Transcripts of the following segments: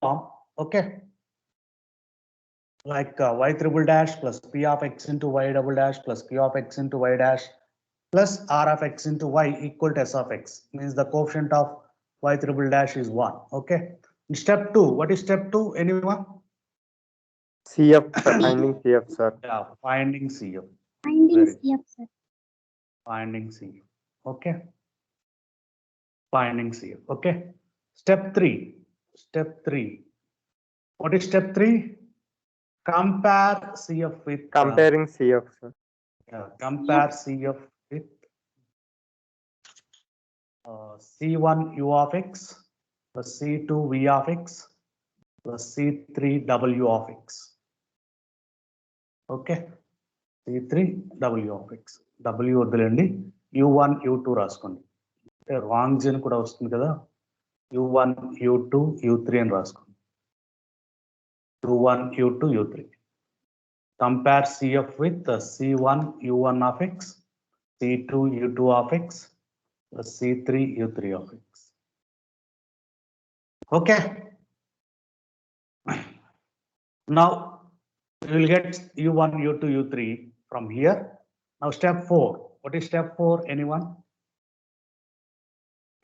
form, okay, like y triple dash plus p of x into y double dash plus q of x into y dash plus r of x into y equal to s of x, means the coefficient of y triple dash is 1, okay. In step 2, what is step 2, anyone? CF, finding CF, sir. Yeah, finding CF. Finding Very CF, sir. finding CF, okay. Finding CF, okay. Step 3. What is step 3? Compare CF with Comparing CF, sir. compare CF with C1 U of x plus C2 V of x plus C3 W of x. Okay, C3 W of x. W వద్దులేండి, U1 U2 రాసుకోండి. Wrong gene కూడా వస్తుంది కదా, U1 U2 U3 అని రాసుకోండి. U1 U2 U3. Compare CF with C1 U1 of x, C2 U2 of x plus C3 U3 of x. Okay. Now we will get U1, U2, U3 from here. Now step 4. What is step 4? Anyone?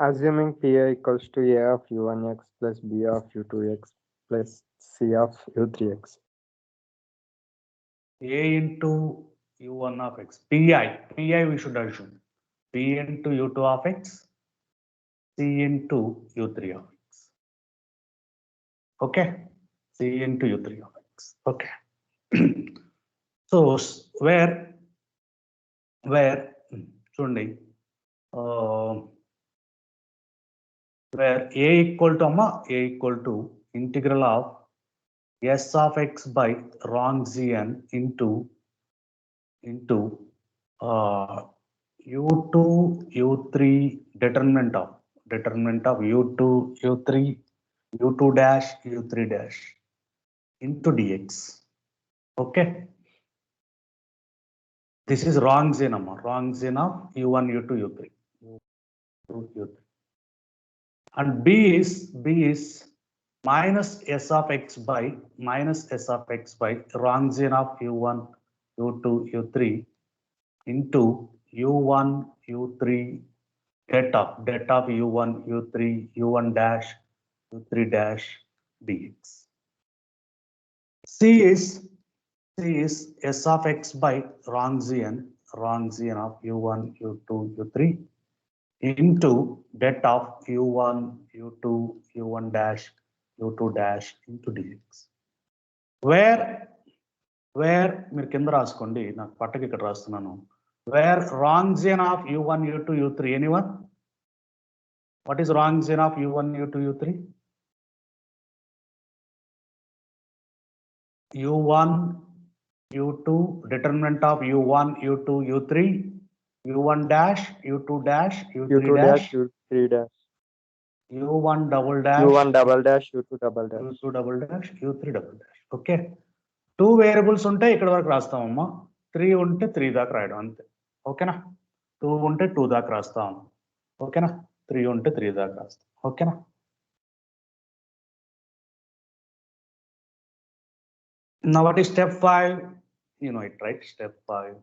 Assuming PA equals to A of U1x plus B of U2x plus C of U3x. A into U1 of x. PI we should assume. P into U2 of x, C into U3 of x. Okay. C into U3 of x. Okay. So where చూడండి, where A equal to integral of S of x by Wronskian into U2 U3 determinant of U2 U3 U2 dash U3 dash into dx. Okay, this is Wronskian of U1 U2 U3 and B is minus S of x by Wronskian of U1 U2 U3 into U1 U3 det of U1 U3 U1 dash U3 dash dx. C is S of x by Wronskian of U1 U2 U3 into det of U1 U2 U1 dash U2 dash into dx. Where మీరు కింద రాసుకోండి, నాకు పట్టకి ఇక్కడ రాస్తున్నాను. Where Wronskian of U1 U2 U3, anyone? What is Wronskian of U1 U2 U3? U1 U2 determinant of U1 U2 U3 U1 dash U2 dash U3 dash U3 dash U1 double dash U1 double dash U2 double dash U2 double dash U3 double dash. Okay, 2 variables ఉంటే ఇక్కడ వరకు రాస్తామమ్మా, 3 ఉంటే 3 దాకా రాయడం అంతే. ఓకేనా, 2 ఉంటే 2 దాకా రాస్తాం. ఓకేనా, 3 ఉంటే 3 దాకా రాస్తాం. ఓకేనా. Now what is step 5? You know it, right? Step 5.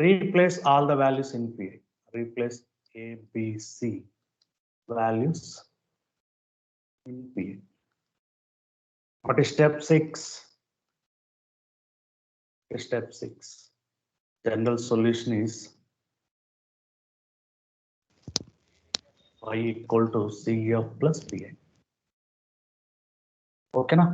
Replace all the values in PA. Replace A, B, C values in PA. What is step 6? Step 6. General solution is y equal to CF plus PA. Okay, na?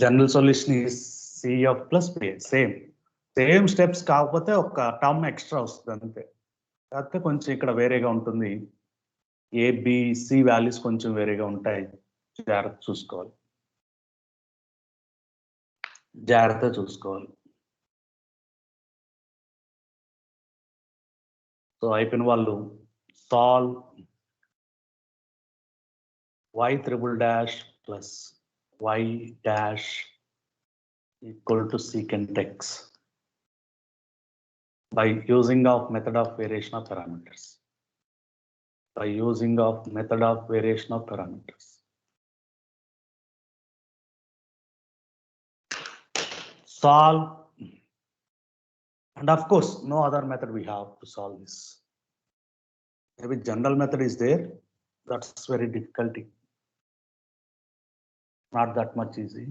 General solution is CF plus PA. Same steps కాకపోతే ఒక term extra వస్తుంది అంతే. కాకపోతే కొంచెం ఇక్కడ వేరేగా ఉంటుంది. ABC values కొంచెం వేరేగా ఉంటాయి. జాగ్రత్త చూసుకోవాలి. సో అయిపోయిన వాళ్ళు solve y triple dash plus y dash equal to secant x by using of method of variation of parameters. by using of method of variation of parameters. Solve, and of course, no other method we have to solve this. Maybe general method is there. That's very difficult. Not that much easy.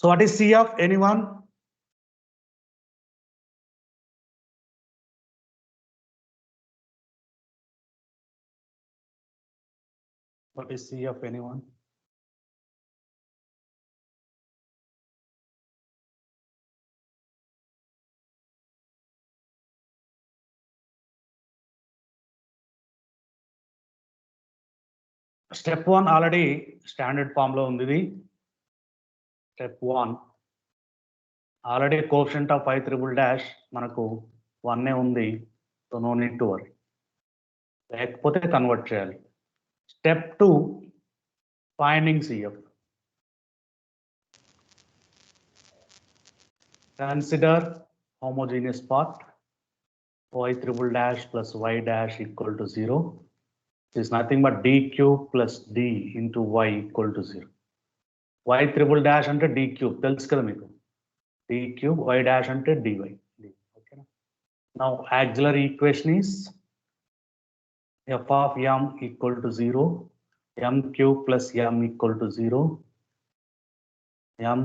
So what is C of anyone? What is C of anyone? Step 1 already standard form lo undi. Step 1 already coefficient of 5 triple dash manaku 1 undi, so no need to worry. లేకపోతే convert చేయాలి. Step 2 finding CF. Consider homogeneous part y triple dash plus y dash equal to 0 is nothing but d cube plus d into y equal to 0. Y triple dash ante d cube తెలుసు కదా మీకు, d cube y dash ante dy. Okay. Now auxiliary equation is f of m equal to 0, m cube plus m equal to 0, m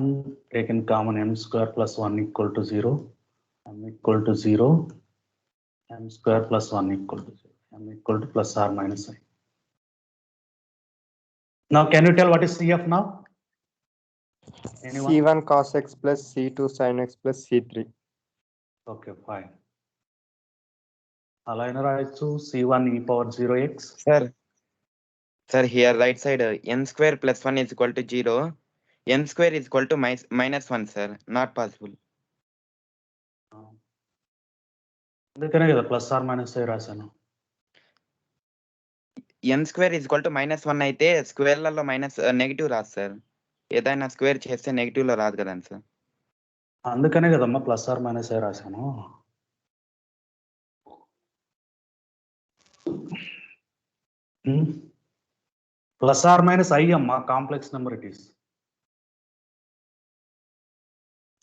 taken common m square plus 1 equal to 0, m equal to 0, m square plus 1 equal to 0, m equal to plus or minus I. Now can you tell what is CF now? Anyone? C1 cos x plus C2 sin x plus C3. Okay, fine. Align రాయొచ్చు C1 e power 0x. Sir, here right side n square plus 1 is equal to 0. N square is equal to minus 1, sir. Not possible. అందుకనే కదా plus are minus రాశాను. n square is equal to minus 1 అయితే స్క్వేర్లలో minus negative రాదు sir. ఏదైనా square చేస్తే negative లో రాదు కదండి సార్. అందుకనే కదమ్మా ప్లస్ ఆర్ మైనస్ రాశాను. ప్లస్ ఆర్ మైనస్ ఐ అమ్మా, complex number it is.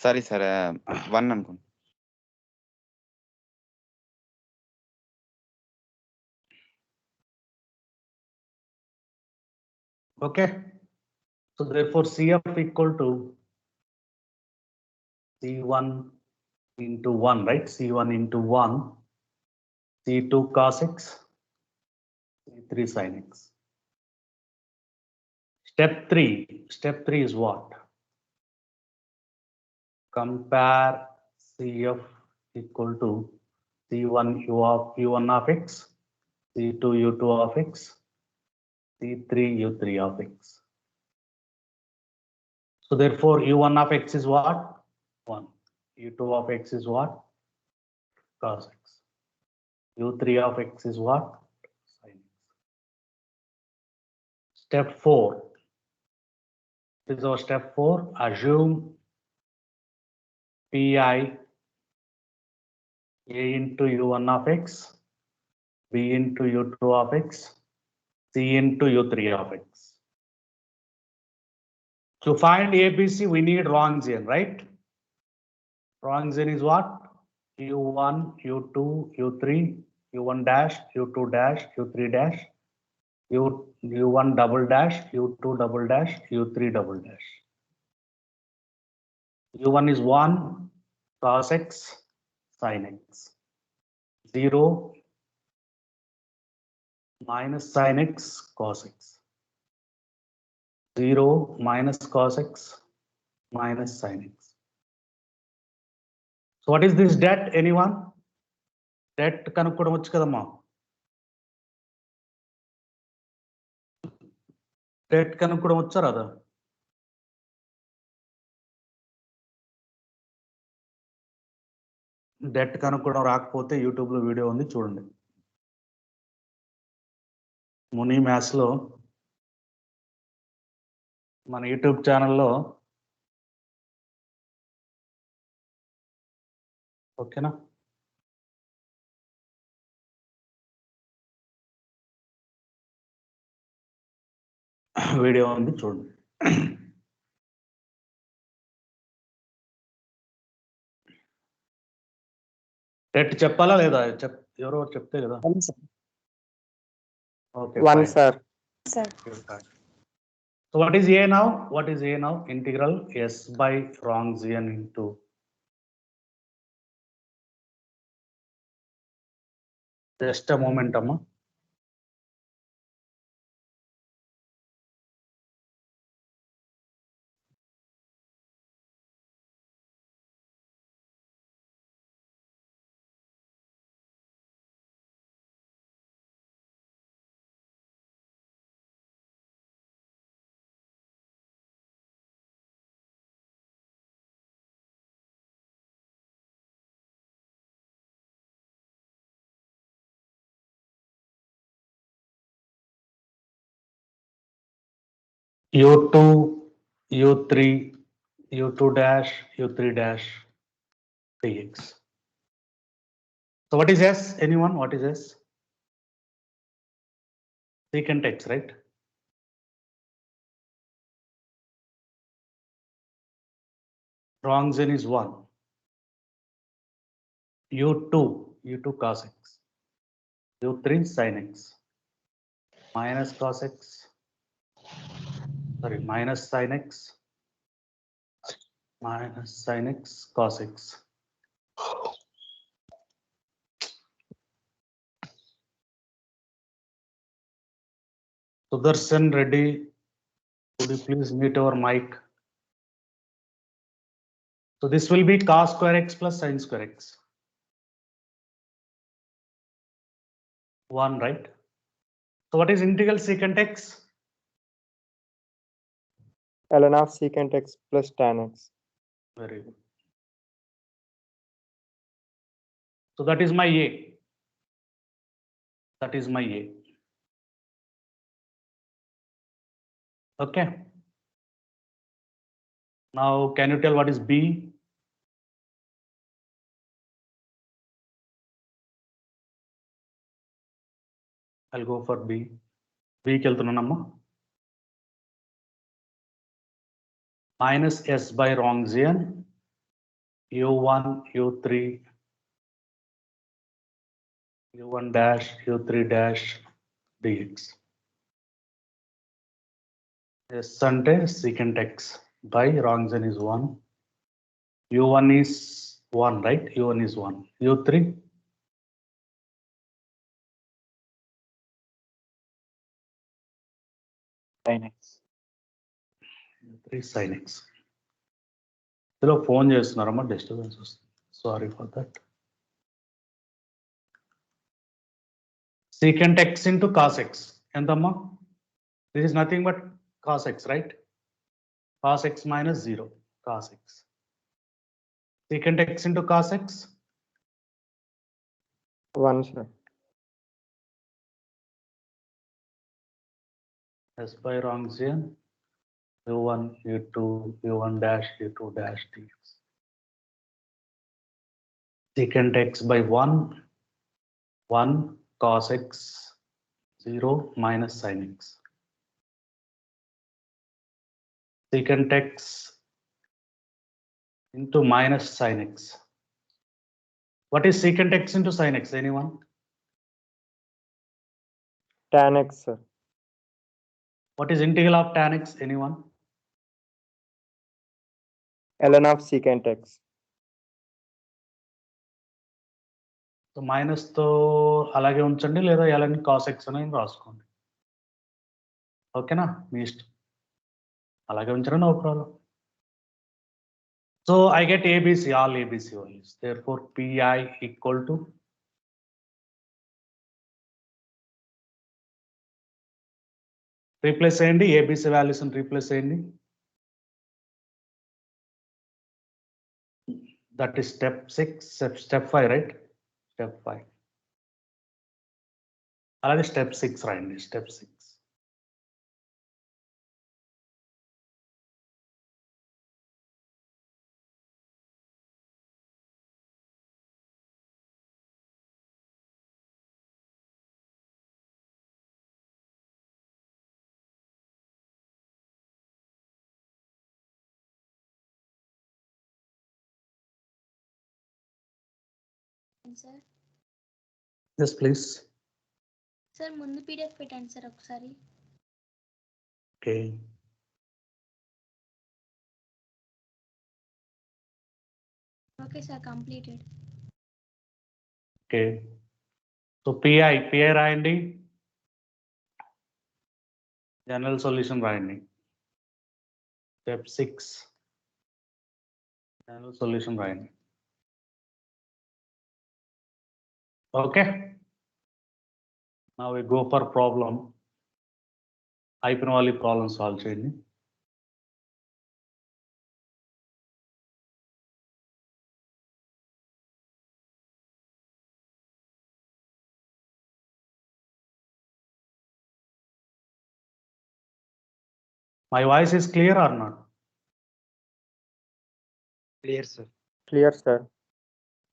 Sorry sir, 1 అనుకోండి. Okay, so therefore CF equal to C1 into 1, right? C1 into 1, C2 cos x, C3 sin x. Step 3 is what? Compare CF equal to C1 U1 of x, C2 U2 of x, C3 U3 of x. So therefore U1 of x is what? 1. U2 of x is what? Cos x. U3 of x is what? Sin x. Step 4. This is our step 4. Assume Pi A into U1 of x, B into U2 of x, C into U3 of x. To find ABC, we need Wronskian, right? Wronskian is what? U1, U2, U3, U1 dash, U2 dash, U3 dash, U1 double dash, U2 double dash, U3 double dash. U1 is 1 cos x, sin x. 0 minus sin x cos x. 0 minus cos x minus sin x. So what is this det? Anyone? Det కనుక్కోవడం వచ్చు కదమ్మా. Det కనుక్కోవడం వచ్చా రాదా? det కనుక్కోవడం రాకపోతే YouTube లో video ఉంది చూడండి. ముని మ్యాథ్స్ లో మన యూట్యూబ్ ఛానల్లో ఓకేనా? వీడియో ఉంది చూడండి. det చెప్పాలా లేదా? ఎవరో చెప్తే కదా. Okay, One, fine. sir. Sir. So what is a now? What is a now? Integral s by Wronskian into just a moment, amma. U2, U3, U2 dash, U3 dash, dx. So what is S? Anyone? What is S? Secant x, right? Wronskian is 1. U2 cos x. U3 sin x. Minus cos x. Sorry, minus sin x. Minus sin x cos x. Sudarshan Reddy, could you please mute our mic? So this will be cos square x plus sin square x. 1, right? So what is integral secant x? ln of secant x plus tan x. Very good. So that is my A. That is my A. Okay. Now, can you tell what is B? I'll go for B. B కి వెళ్తున్నానమ్మా. Minus S by Wronskian. U1, U3, U1 dash, U3 dash, dx. S అంటే secant x by Wronskian is 1. U1 is 1, right? U1 is 1. U3. sin x. U3 sin x. ఇందులో phone చేస్తున్నారమ్మా, disturbance వస్తుంది. Sorry for that. Secant x into cos x. ఎంతమ్మా? This is nothing but cos x, right? Cos x minus 0. Cos x. Secant x into cos x. 1, sir. S by Wronskian. U1, U2, U1 dash, U2 dash dx. Secant x by 1. 1 cos x. 0 minus sin x. Secant x into minus sin x. What is secant x into sin x? Anyone? Tan x, sir. What is integral of tan x? Anyone? ln of secant x. So మైనస్తో అలాగే ఉంచండి, లేదా ln cos x అని రాసుకోండి. ఓకేనా, మీ ఇష్టం. అలాగే ఉంచండి, no problem. So I get ABC, all ABC values. Therefore, PI equal to replace చేయండి, ABC వాల్యూస్ రీప్లేస్ చేయండి. That is step 6, step 5, right? Step 5. అలాగే step 6 రాయండి, step 6. Sir Yes, please. Sir ముందు పీడిఎఫ్ పెట్టండి సార్ ఒకసారి. Okay. Okay sir, completed. Okay. So PI రాయండి, general solution రాయండి. Step 6 general solution రాయండి. Okay. Now we go for problem. అయిపోయిన వాళ్ళు ప్రాబ్లం సాల్వ్ చేయండి. My voice is clear or not? Clear, sir. Clear, sir.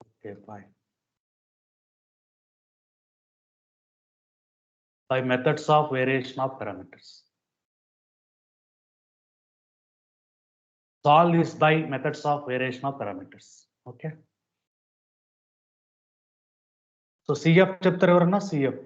Okay, fine. By methods of variation of parameters. Solve this by methods of variation of parameters. Okay. So CF చెప్తారు ఎవరన్నా, CF.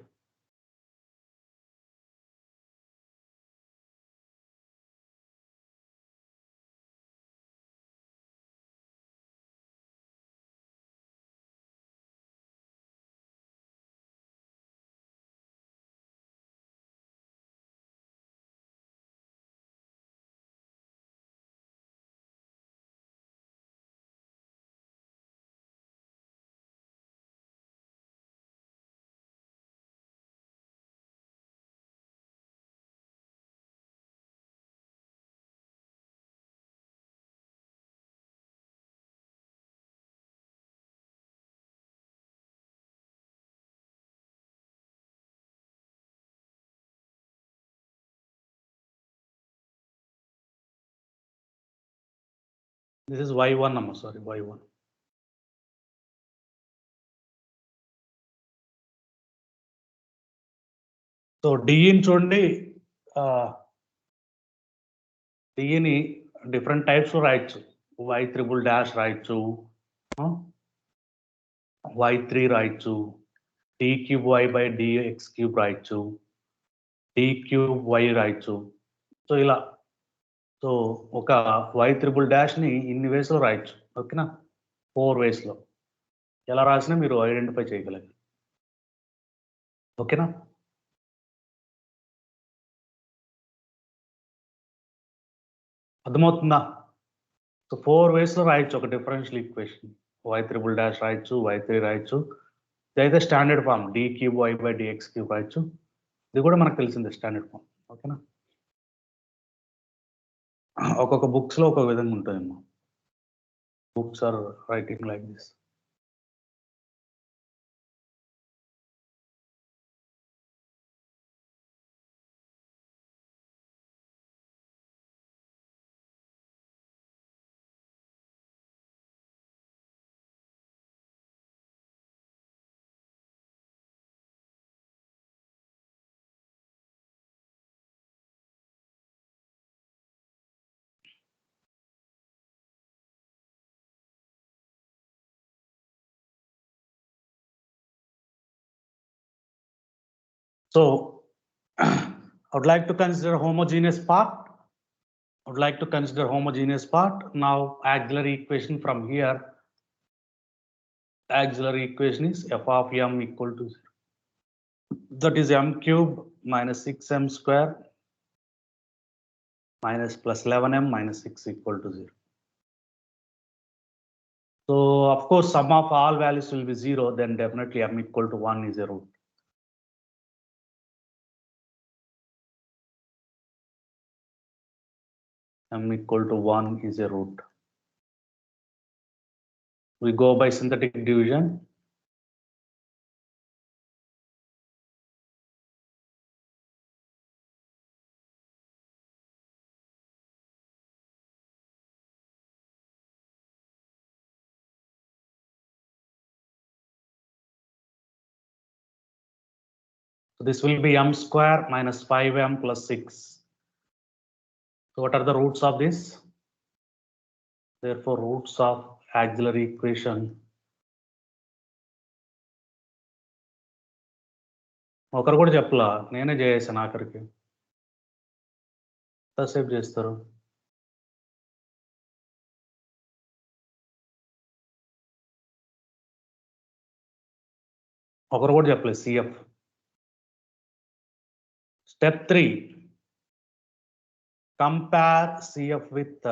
This is Y1 number, sorry, Y1. So డిఈని చూడండి, డిఈని different types లో రాయొచ్చు. Y3' రాయొచ్చు, Y3 రాయొచ్చు, d3y/dx³ రాయొచ్చు, d3y రాయొచ్చు. సో ఇలా, సో ఒక Y3' ని ఇన్ని వేస్ లో రాయొచ్చు. ఓకేనా, 4 వేస్ లో ఎలా రాసినా మీరు ఐడెంటిఫై చేయగలరు. ఓకేనా, అర్థమవుతుందా? సో 4 వేస్ లో రాయొచ్చు ఒక డిఫరెన్షియల్ ఈక్వేషన్. Y3' రాయొచ్చు, Y3 రాయొచ్చు. ఇదైతే స్టాండర్డ్ ఫామ్, d3y/dx³ రాయొచ్చు. ఇది కూడా మనకు తెలిసిందే స్టాండర్డ్ ఫామ్. ఓకేనా, ఒక్కొక్క బుక్స్ లో ఒక్కొక్క విధంగా ఉంటుందమ్మా. Books are writing like this. So I would like to consider homogeneous part. I would like to consider homogeneous part. Now auxiliary equation from here. auxiliary equation is f of m equal to 0. That is m cube minus 6m square minus plus 11m minus 6 equal to 0. So of course, sum of all values will be 0, then definitely m equal to 1 is a root. M equal to 1 is a root. We go by synthetic division. So this will be m square minus 5m plus 6. So what are the roots of this? Therefore, roots of auxiliary equation. ఒకరు కూడా చెప్పలా, నేనే చేసాను ఆఖరికి. ఎంతసేపు చేస్తారు? ఒకరు కూడా చెప్పలేదు CF. Step 3. Compare CF with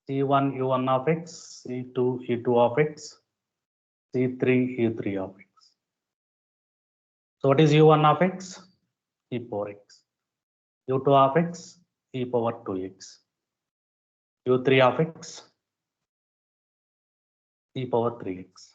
C1 U1 of x, C2 U2 of x, C3 U3 of x. So what is U1 of x? E power x. U2 of x, e power 2x. U3 of x, e power 3x.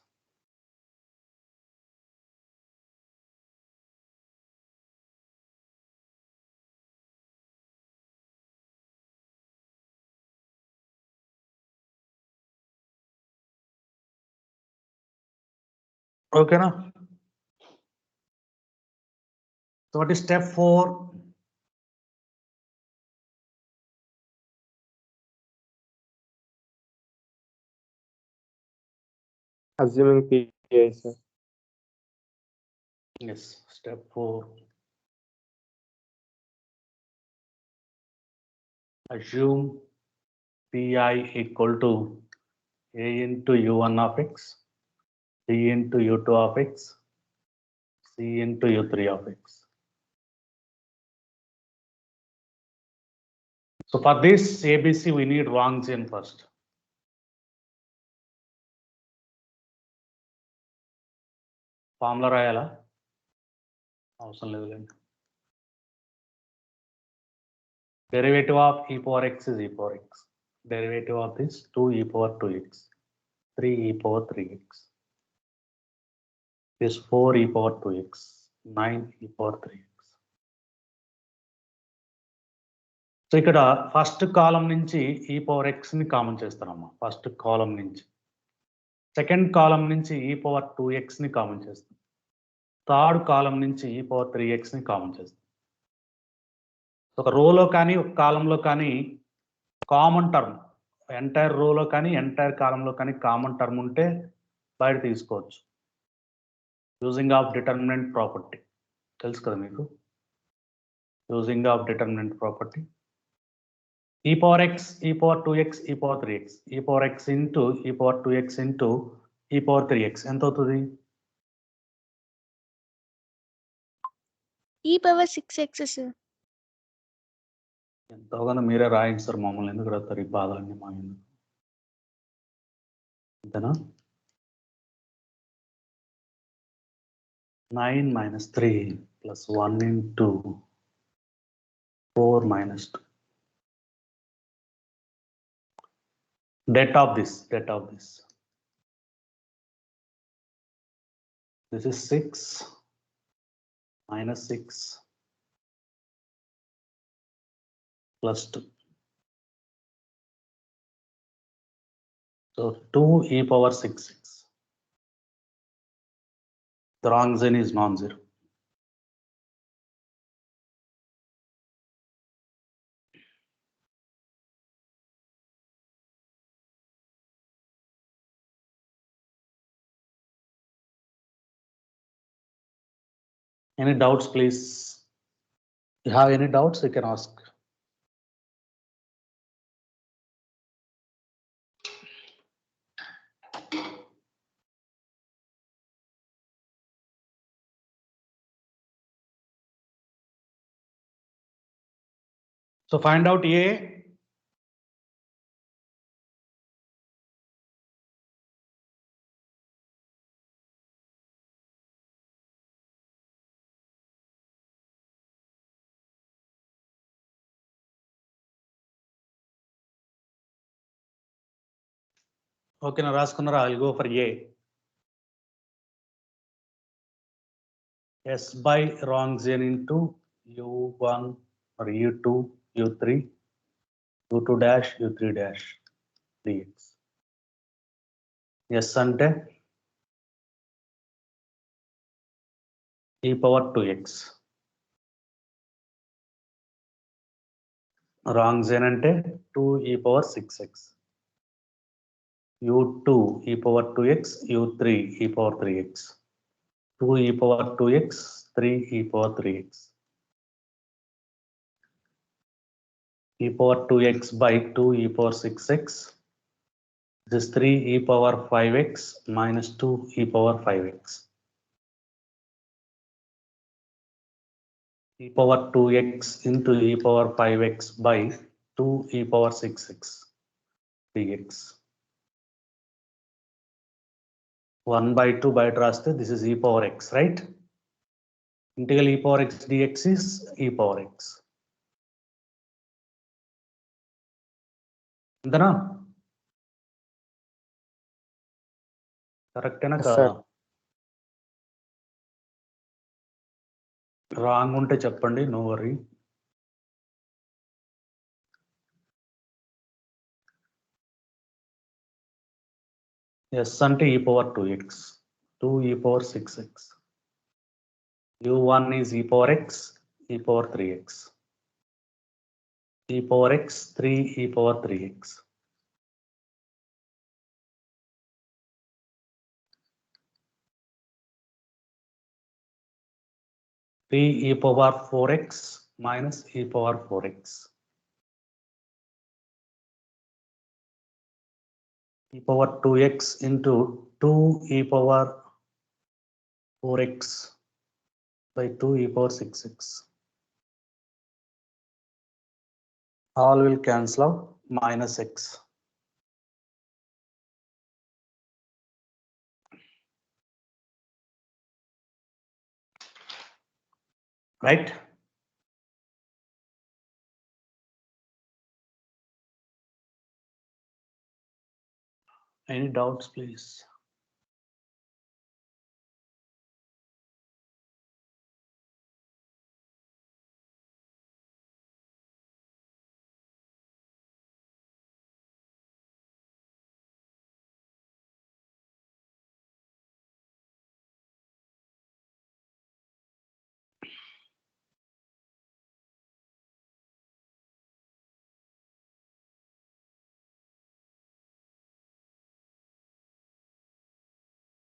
Okay, na? So what is step 4? Assuming PI, sir. Yes, step 4. Assume Pi equal to A into U1 of x, C into U2 of x, C into U3 of x. So for this ABC, we need Wrongian first. Formula రాయాలా? అవసరం లేదులేండి. Derivative of e power x is e power x. Derivative of this 2 e power 2x, 3 e power 3x. This 4 e power 2x, 9 e power 3x. So ఇక్కడ first కాలం నుంచి ఈ power X ని common చేస్తానమ్మా. First కాలం నుంచి second column నుంచి ఈ power 2x ని common చేస్తాం. థర్డ్ కాలం నుంచి ఈ పవర్ 3x ని కామన్ చేస్తాం. ఒక రోలో కానీ ఒక కాలంలో కానీ కామన్ టర్మ్, ఎంటైర్ రోలో కానీ ఎంటైర్ కాలంలో కానీ కామన్ టర్మ్ ఉంటే బయట తీసుకోవచ్చు. యూజింగ్ ఆఫ్ డిటర్మినెంట్ ప్రాపర్టీ తెలుసు కదా మీకు. Using of determinant property e power x, e power 2x, e power 3x, e power x into e power 2x into e power 3x ఎంత అవుతుంది? e power 6x sir. ఎంతోగానో మీరే రాయండి sir, మమ్మల్ని ఎందుకు రాస్తారు ఈ బాధలన్నీ మా ఎందుకు. అంతేనా? 9 minus 3 plus 1 into 4 minus 2. Det of this. This is 6 minus 6 plus 2. So 2 e power 6x. The Wrongian is non-zero. Any doubts, please? You have any doubts, you can ask. So find out A. Okay, now Raskunara, I'll go for A. S by Wronxian into U1 or U2, U3, U2 dash, U3 dash, dx. S ante e power 2x. Wronxian ante 2 e power 6x. U2 e power 2x, U3 e power 3x. 2 e power 2x, 3 e power 3x. E power 2x by 2 e power 6x. This is 3 e power 5x minus 2 e power 5x. E power 2x into e power 5x by 2 e power 6x dx. 1 by 2 by raste, this is e power x, right? Integral e power x dx is e power x. Andana? Correct na Yes, kada? sir. Wrong unte cheppandi, no worry. S ante e power 2x, 2 e power 6x. U1 is e power x, e power 3x. E power x, 3 e power 3x. E power 4x minus e power 4x. E power 2x into 2 e power 4x by 2 e power 6x. All will cancel out, minus x. Right? Any doubts, please?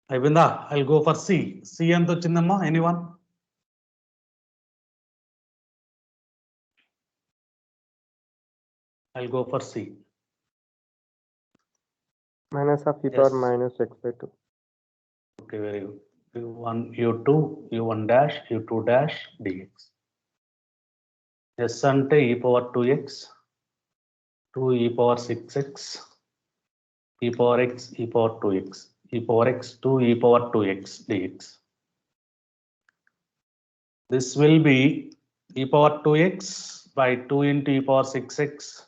Avinda, I'll go for C. C and the Chinnamma, anyone? I'll go for C. Minus of e Yes. power minus x by 2. Okay, very good. U1, U2, U1 dash, U2 dash, dx. S ante e power 2x, 2 e power 6x, e power x, e power 2x, e power x, 2 e power 2x dx. This will be e power 2x by 2 into e power 6x.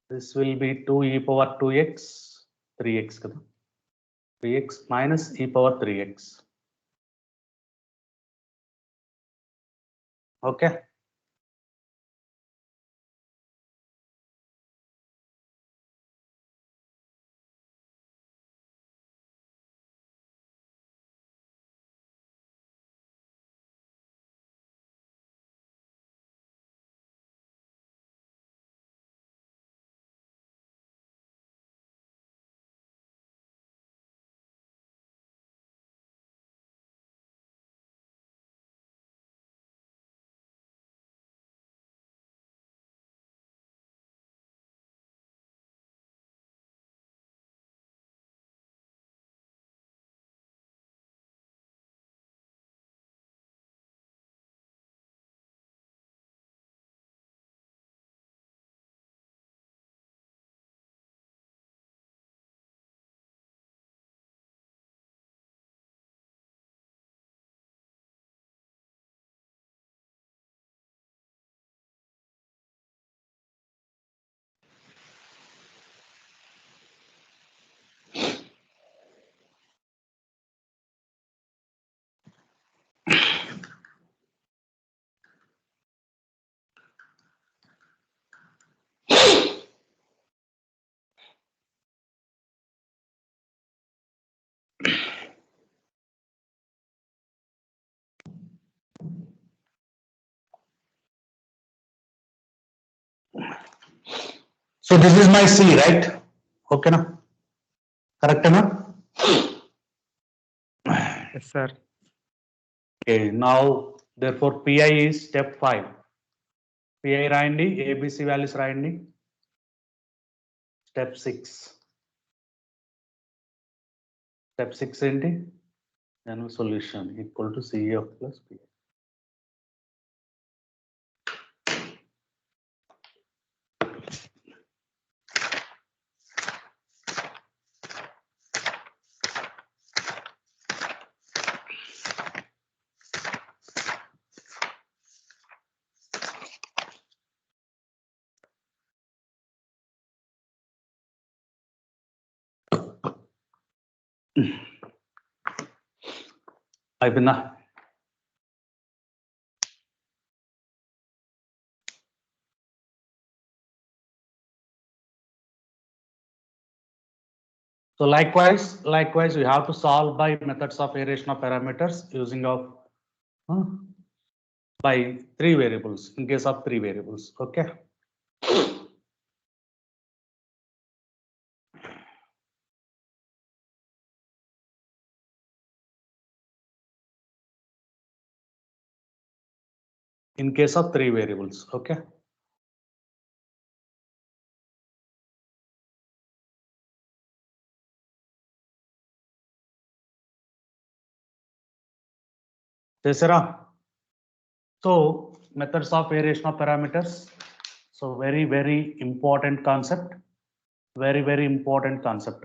This will be 2 e power 2x, 3x, 3x minus e power 3x. Okay. So this is my C, right? Okay, na? Correct, na? Yes, sir. Okay, now therefore PI is step 5. PI రాయండి, ABC values రాయండి. Step 6. Step 6 ఏంటి? General solution equal to CF plus PI. అయిపోయిందా? So likewise, we have to solve by methods of variation of parameters using of by 3 variables in case of 3 variables. Okay. In case of 3 variables. Okay. Tesera. So methods of variation of parameters. So very important concept. Very important concept.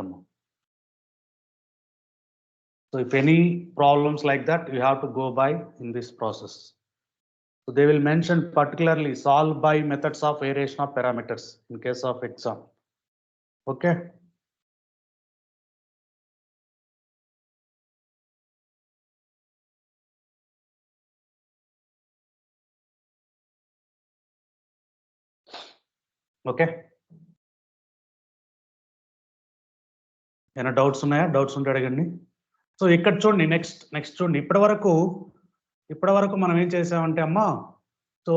So if any problems like that, you have to go by in this process. So they will mention particularly solve by methods of variation of parameters in case of exam. Okay. Okay, ఏమైనా doubts ఉన్నాయా? Doubts ఉంటే అడగండి. So ఇక్కడ చూడండి, next చూడండి, ఇప్పటి వరకు మనం ఏం చేసామంటే అమ్మా, so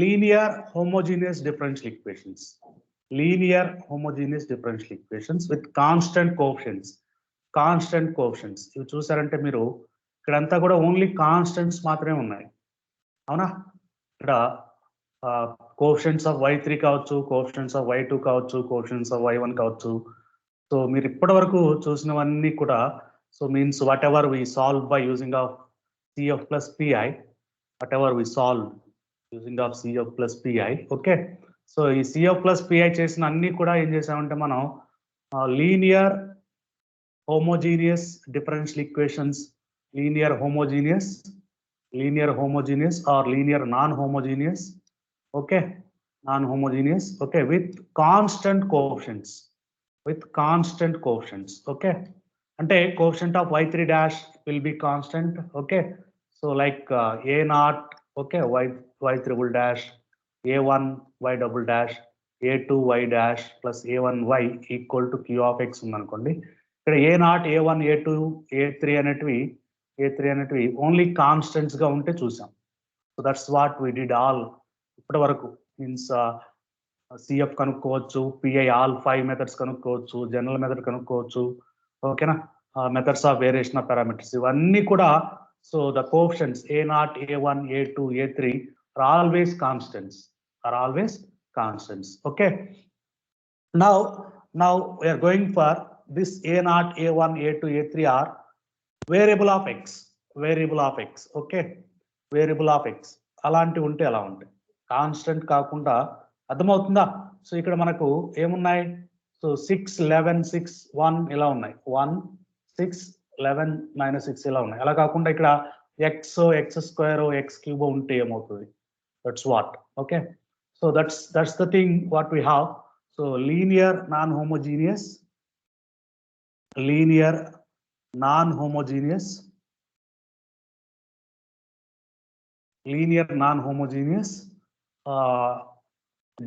linear homogeneous differential equations, with constant coefficients ఇవి చూసారంటే మీరు ఇక్కడంతా కూడా ఓన్లీ కాన్స్టెంట్స్ మాత్రమే ఉన్నాయి, అవునా? ఇక్కడ కోఎఫిషియెంట్స్ ఆఫ్ y3 కావచ్చు, కోఎఫిషియెంట్స్ ఆఫ్ y2 కావచ్చు, కోఎఫిషియెంట్స్ ఆఫ్ y1 కావచ్చు. సో మీరు ఇప్పటి వరకు చూసినవన్నీ కూడా, so means whatever we solve by using of CF plus PI, okay. So ఈ CF plus PI చేసిన అన్ని కూడా ఏం చేసామంటే మనం linear homogeneous differential equations, linear homogeneous or linear non homogeneous, okay, okay, with constant coefficients, okay, ante coefficient of y3 dash will be constant, okay. So like a naught, okay, y triple dash, a1 y double dash, a2 y dash plus a1 y equal to q of x undanukondi. ikkada a naught, a1, a2, a3 అనేటివి only constants గా ఉంటే చూసాం. So that's what we did all ఇప్పటి వరకు. Means CF కనుక్కోవచ్చు, PI all 5 methods కనుక్కోవచ్చు, general method కనుక్కోవచ్చు, ఓకేనా? Methods of variation of parameters ఇవన్నీ కూడా. So the coefficients a0, a1, a2, a3 are always constants, okay. Now we are going for this a0, a1, a2, a3 are variable of X, okay, variable of X. అలాంటివి ఉంటే అలా ఉంటాయి, constant కాకుండా. అర్థమవుతుందా? So ఇక్కడ మనకు ఏమున్నాయి? So 6, 11, 6, 1 ఇలా ఉన్నాయి, 1, 6, 11, -6 ఇలా ఉన్నాయి. అలా కాకుండా ఇక్కడ ఎక్స్ స్క్వేర్ ఎక్స్ క్యూబ్ ఉంటే ఏమవుతుంది? That's what, okay. So that's the thing what we have. So linear non homogeneous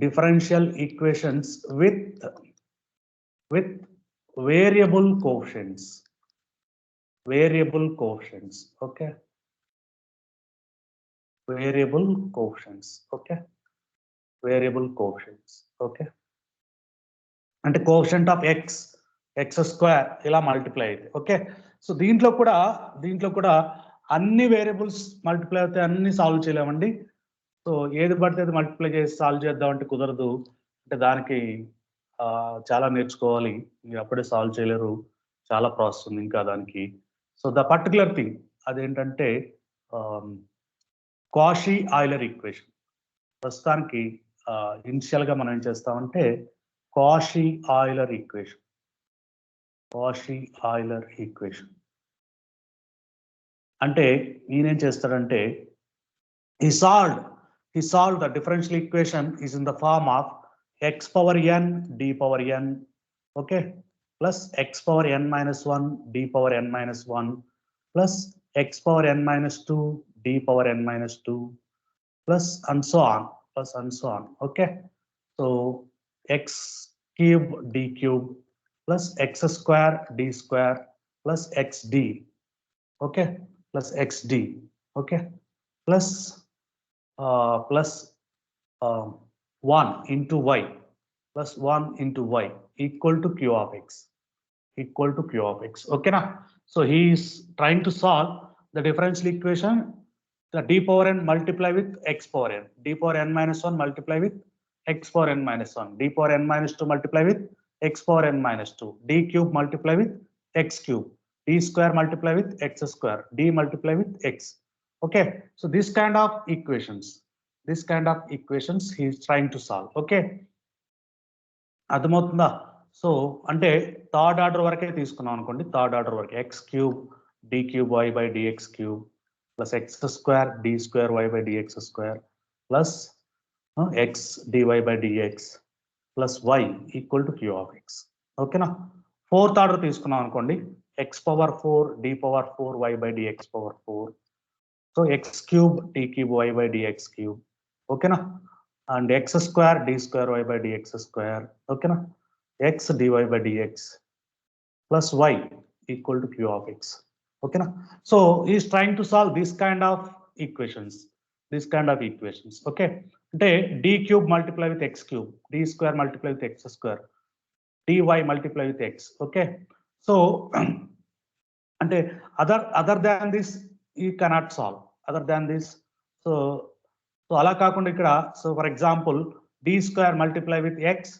differential equations with variable coefficients, okay, variable coefficients, okay. అంటే కోఎఫిషియంట్ ఆఫ్ ఎక్స్ స్క్వేర్ ఇలా multiply అయితే okay. So దీంట్లో కూడా అన్ని variables multiply అయితే అన్ని solve చేయలేమండి. So ఏది పడితే అది మల్టిప్లై చేసి సాల్వ్ చేద్దాం అంటే కుదరదు. అంటే దానికి చాలా నేర్చుకోవాలి, మీరు అప్పుడే సాల్వ్ చేయలేరు, చాలా ప్రాసెస్ ఉంది ఇంకా దానికి. సో ద పర్టికులర్ థింగ్ అదేంటంటే కాషీ ఆయిలర్ ఈక్వేషన్. ప్రస్తుతానికి ఇనిషియల్ గా మనం ఏం చేస్తామంటే కాషీ ఆయిలర్ ఈక్వేషన్ అంటే నేనేం చేస్తాడంటే he solved the differential equation is in the form of x power n d power n, okay, plus x power n minus 1 d power n minus 1 plus x power n minus 2 d power n minus 2 plus and so on, okay. So x cube d cube plus x square d square plus xd, okay, plus xd, okay, plus 1 into y plus 1 into y equal to q of x, okay na. So he is trying to solve the differential equation, the d power n multiply with x power n, d power n minus 1 multiply with x power n minus 1, d power n minus 2 multiply with x power n minus 2, d cube multiply with x cube, d square multiply with x square, d multiply with x, okay. So this kind of equations he is trying to solve, okay. అర్థమవుతుందా? So అంటే third order వరకే తీసుకున్నాం అనుకోండి, third order వరకే x cube d cube y by dx cube plus x square d square y by dx square plus x dy by dx plus y equal to q of x, ఓకేనా. Fourth order తీసుకున్నాం అనుకోండి, x power 4 d power 4 y by dx power 4, so x cube d cube y by dx cube, ఓకేనా. and x square d square y by dx square, okay na, x dy by dx plus y equal to q of x, okay na. So he is trying to solve this kind of equations, okay. Ante d cube multiply with x cube, d square multiply with x square, dy multiply with x, okay. So ante other than this you cannot solve, other than this. So అలా కాకుండా ఇక్కడ, so for example d square multiply with x,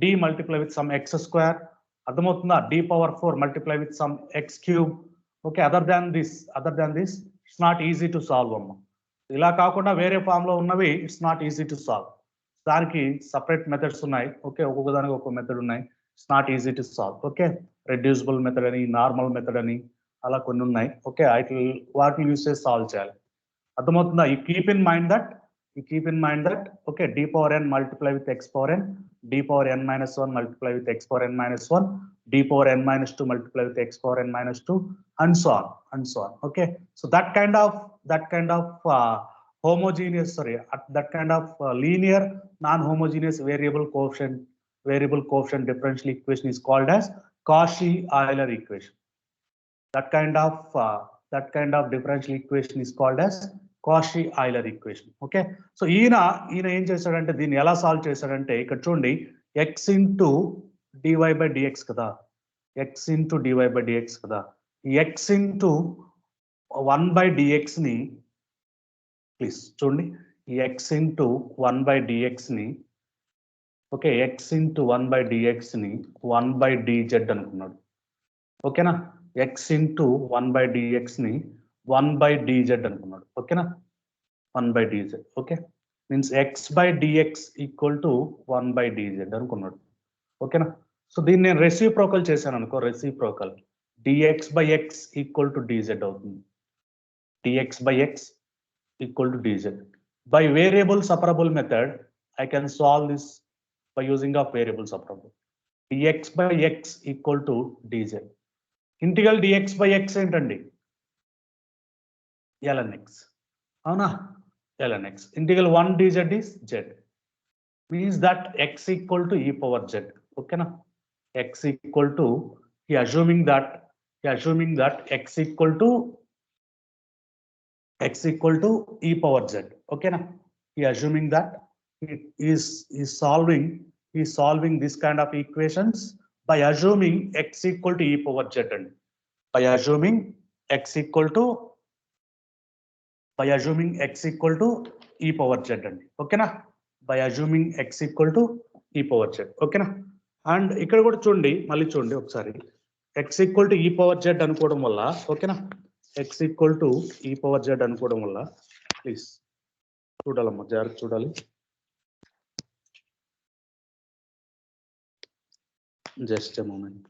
d multiply with some x square, అర్థమవుతుందా, d power 4 multiply with some x cube, okay. Other than this it's not easy to solve అమ్మ. ఇలా కాకుండా వేరే form లో ఉన్నవి it's not easy to solve, దానికి separate methods ఉన్నాయి, okay. ఒక్కొక్క దానికి ఒక్కొక్క మెథడ్ ఉన్నాయి, it's not easy to solve, okay. Reducible method అని, నార్మల్ మెథడ్ అని అలా కొన్ని ఉన్నాయి, ఓకే. వాటిని యూస్ చేసి సాల్వ్ చేయాలి, అర్థమవుతుందా. You keep in mind that okay, d power n multiply with x power n, d power n minus 1 multiply with x power n minus 1, d power n minus 2 multiply with x power n minus 2, and so on, okay. So that kind of linear non-homogeneous variable coefficient differential equation is called as Cauchy Euler equation. That kind of differential equation is called as Cauchy Euler equation, okay. So ఈయన ఏం చేశాడంటే దీన్ని ఎలా solve చేశాడంటే ఇక్కడ చూడండి, x into dy by dx కదా, x into dy by dx కదా, ఈ x ఇంటూ 1 బై డిఎక్స్ ని ప్లీజ్ చూడండి, ఈ x ఇంటూ 1 బై డిఎక్స్ ని, okay, x into 1 by dx ని 1 బై డిజెడ్ అనుకున్నాడు, ఓకేనా. x ఇంటూ 1 బై డిఎక్స్ ని 1 బై డిజెడ్ అనుకున్నాడు, ఓకేనా, 1 by dz, okay. Means x by dx equal to 1 by dz అనుకున్నాడు, ఓకేనా. సో దీన్ని నేను రెసిప్రోకల్ చేశాను అనుకో, reciprocal dx by x equal to dz అవుతుంది, dx by x equal to dz. By variable separable method I can solve this by using of variable separable, dx by x equal to dz. Integral dx by x ఏంటండి, ln x, అవునా, ln x. Integral 1 dz is z, means that x equal to e power z, ఓకేనా. x equal to, he assuming that x equal to e power z, ఓకేనా. he assuming that he is solving He's solving this kind of equations by assuming x equal to e power z and by assuming x equal to e power z and okay na, by assuming x equal to e power z okay na. And ఇక్కడ కూడా చూడండి, మళ్ళీ చూడండి ఒకసారి, x equal to e power z అనుకోవడం వల్ల ఓకేనా, x equal to e power z అనుకోవడం వల్ల ప్లీజ్ చూడాలమ్మా, జాగ్రత్త చూడాలి. Just a moment.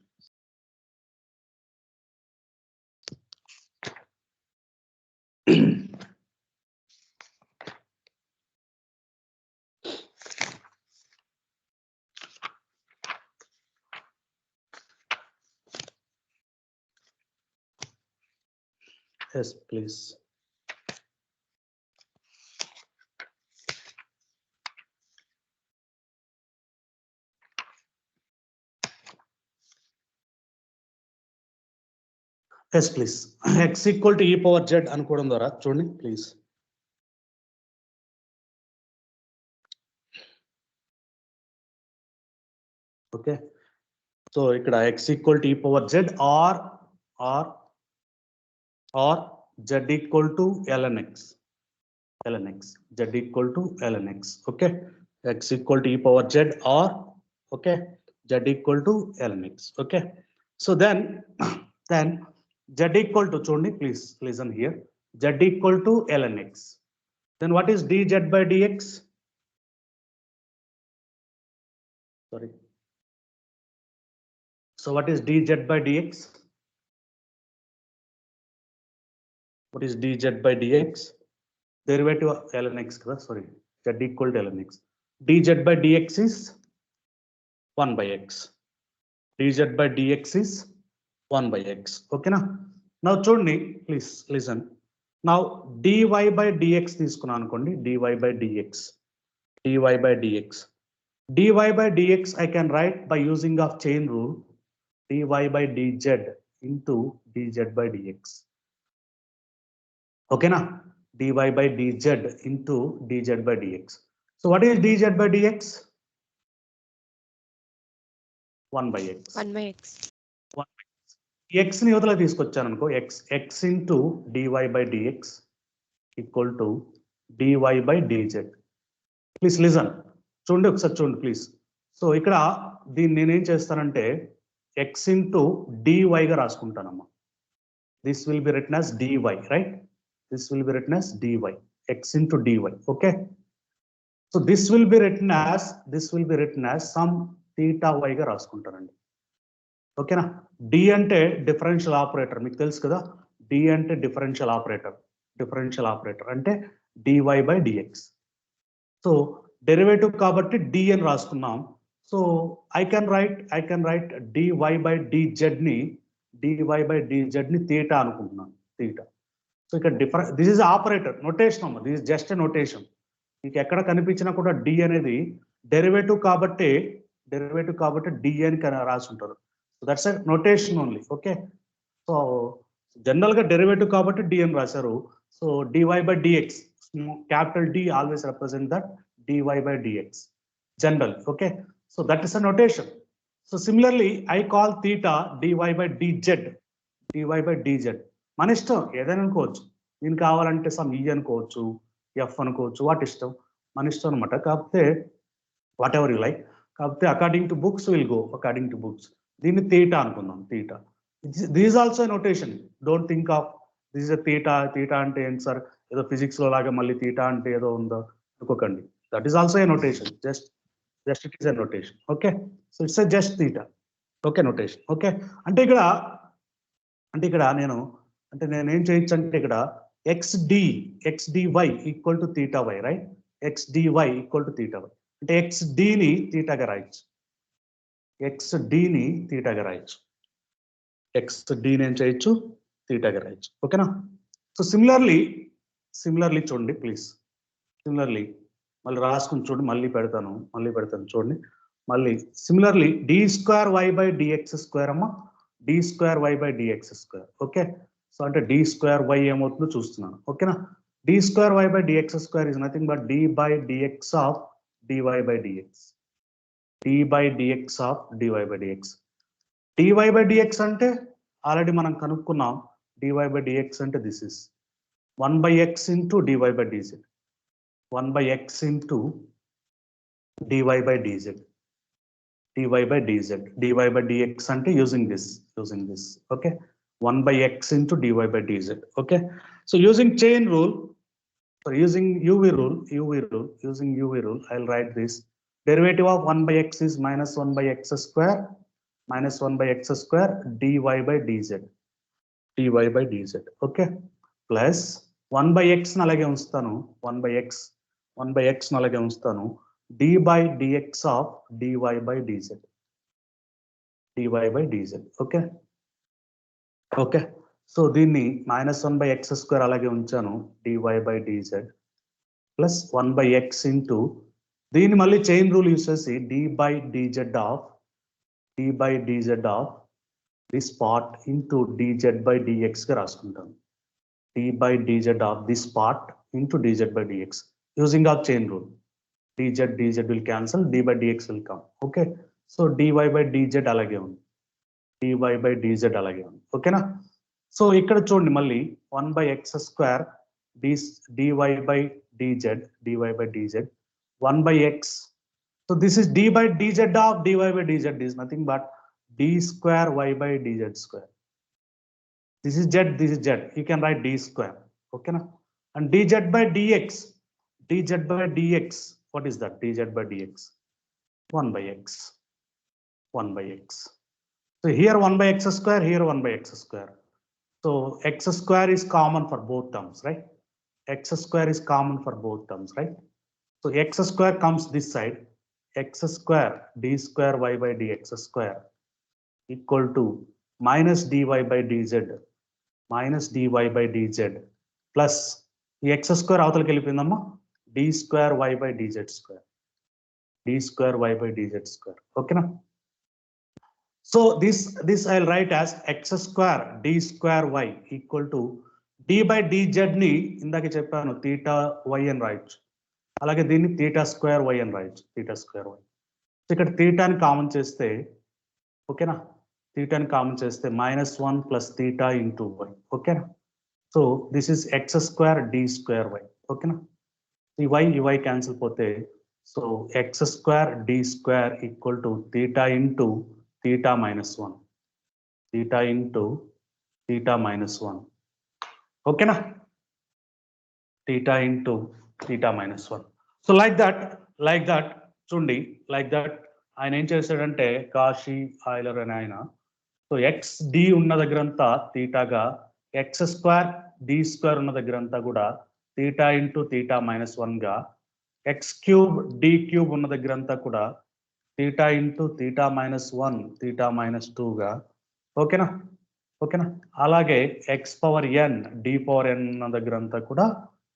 Yes, please. Yes, please. X equal to e power z అనుకోవడం ద్వారా చూడండి ప్లీజ్. ఓకే, సో ఇక్కడ x equal to e power z or z equal to ln x, z equal to ln x. Okay, x equal to e power z or okay z equal to ln x. Okay, so then z equal to చూడండి please listen here, z equal to ln x, then what is dz by dx? Sorry, so what is dz by dx? What is dz by dx? Derivative of ln x kada, sorry, z equal to ln x. dz by dx is 1 by x. dz by dx is 1 by x. Okay na. Now చూడండి please listen. Now dy by dx తీసుకున్నాను అనుకోండి, dy by dx, dy by dx, dy by dx I can write by using of chain rule, dy by dz into dz by dx. Okay na, dy by dz into dz by dx. So what is dz by dx? 1 by x. 1 by x. x ని యువతల తీసుకొచ్చాను అనుకో, x into dy by dx equal to dy by dz. Please listen, చూడండి ఒకసారి చూడండి please. So ఇక్కడ దీన్ని నేనేం చేస్తానంటే x into dy గా రాసుకుంటానమ్మా. This will be written as dy, right? This will be written as dy, x into dy. Okay, so this will be written as some theta y గా రాసుకుంటానండి. ఓకేనా, D అంటే differential operator, మీకు తెలుసు కదా, D అంటే differential operator అంటే dy by dx. So derivative కాబట్టి D అని రాసుకున్నాం. So I can write dy by dz ని థీటా అనుకుంటున్నాను, థీటా. సో ఇక్కడ దిస్ ఇస్ ఆపరేటర్ నోటేషన్ అమ్మ, this is just a notation. మీకు ఎక్కడ కనిపించినా కూడా డి అనేది డెరివేటివ్ కాబట్టి డి అని రాసి ఉంటారు. So that's a notation only. Okay, so general గా డెరివేటివ్ కాబట్టి డి అని రాశారు. So dy by dx, capital D always represent that dy by dx general. Okay, so that is a notation. So similarly I call theta dy by dz, మన ఇష్టం ఏదైనా అనుకోవచ్చు. దీనికి కావాలంటే సమ్ ఈ అనుకోవచ్చు, ఎఫ్ అనుకోవచ్చు, వాట్ ఇష్టం మన ఇష్టం అనమాట. కాకపోతే వాట్ ఎవర్ యూ లైక్, కాకపోతే according to books will go according to books. దీన్ని థీటా అనుకుందాం, theta. This also notation, don't think of this is a theta అంటే ఏంటి సార్, ఏదో ఫిజిక్స్ లో లాగా మళ్ళీ థీటా అంటే ఏదో ఉందో అనుకోకండి. That is also a notation, just it is a notation. Okay, so it's a just theta. Okay, notation. Okay, అంటే ఇక్కడ నేనేం చేయొచ్చు అంటే ఇక్కడ xdy equal to theta why, right? xdy equal to theta why అంటే xd ని థీటాగా రాయొచ్చు, xd ని ఏం చేయొచ్చు, థీటాగా రాయొచ్చు. ఓకేనా. సో సిమిలర్లీ చూడండి ప్లీజ్, సిమిలర్లీ మళ్ళీ రాసుకుని చూడండి, మళ్ళీ పెడతాను చూడండి. మళ్ళీ similarly d² y by dx square అమ్మా, d² y by dx square. Okay, so అంటే d² y ఏమవుతుందో చూస్తున్నాను. ఓకేనా, d² y by dx square is nothing but d by dx of dy by dx. d by dx of dy by dx. dy by dx అంటే already మనం కనుక్కున్నాం. dy by dx అంటే this is 1 by x into dy by dz. 1 by x into dy by dz. dy by dz. dy by dx అంటే using this. Okay. 1 by x into dy by dz. Okay. So using chain rule, or using UV rule, using UV rule, I'll write this. Derivative of 1 by x is minus 1 by x square, minus 1 by x square dy by dz. dy by dz. Okay. Plus 1 by x అలాగే ఉంచుతాను. 1 by x అలాగే ఉంచుతాను. d by dx of dy by dz. dy by dz. Okay. Okay. So దీన్ని minus 1 by x square అలాగే ఉంచాను. dy by dz plus 1 by x into దీన్ని మళ్ళీ chain rule use చేసి d by dz of this part into dz by dx గా రాసుకుంటాను. d by dz of this part into dz by dx using our chain rule. dz will cancel, d by dx will come. Okay. So dy by dz అలాగే ఉంది. dy by dz అలాగే ఉంది. ఓకేనా? So ఇక్కడ చూడండి మళ్ళీ 1 by x square dy by dz 1 by x. So this is d by dz of dy by dz is nothing but d square y by dz square. This is z, you can write d square. Okay na? And dz by dx, what is that? dz by dx 1 by x. So here 1 by x square, here 1 by x square. So x square is common for both terms, right? X square is common for both terms, right? So x square comes this side, x square d square y by dx square equal to minus dy by dz plus the x square avtalaki velipindamma d square y by dz square. Okay na? So this I'll write as x square d square y equal to d by dz ni indaki cheppanu theta y అని రాయొచ్చు. అలాగే దీన్ని theta square y అని రాయొచ్చు. So ఇక్కడ థీటాని common చేస్తే ఓకేనా? థీటాని common చేస్తే -1 plus theta into y. ఓకేనా? So this is x square d square y. ఓకేనా? ఈ y క్యాన్సిల్ పోతే so x square d square equal to theta into theta minus 1. Okay na? Theta into theta minus 1. So like that చూడండి, like that ఆయన ఏం చేశాడంటే Cauchy Euler అని ఆయన. So X D ఉన్న దగ్గరంతా థీటాగా, ఎక్స్ స్క్వేర్ డి స్క్వేర్ ఉన్న దగ్గరంతా కూడా థీటా ఇంటూ థీటా మైనస్ 1 గా, ఎక్స్ క్యూబ్ డి క్యూబ్ ఉన్న దగ్గరంతా కూడా theta into theta minus 1 theta minus 2 గా. ఓకేనా? అలాగే x power n d power n ఉన్న దగ్గరంతా కూడా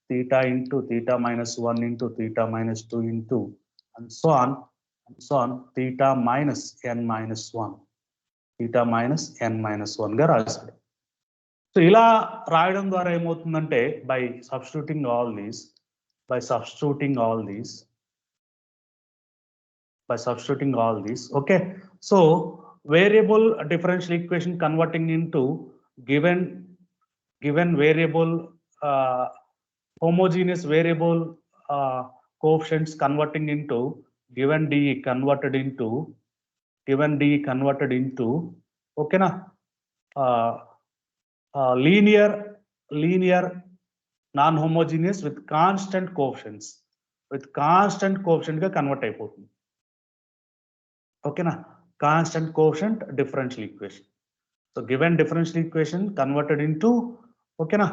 theta into theta minus 1 into theta minus 2 into and so on theta minus n minus 1 గా రాశాడు. సో ఇలా రాయడం ద్వారా ఏమవుతుందంటే by substituting all these, okay. So variable differential equation converting into given variable homogeneous variable coefficients converting into given d converted into okay na, linear non-homogeneous with constant coefficient గా convert అయిపోతుంది. ఓకేనా? Constant coefficient differential equation. So given differential equation converted into ఓకేనా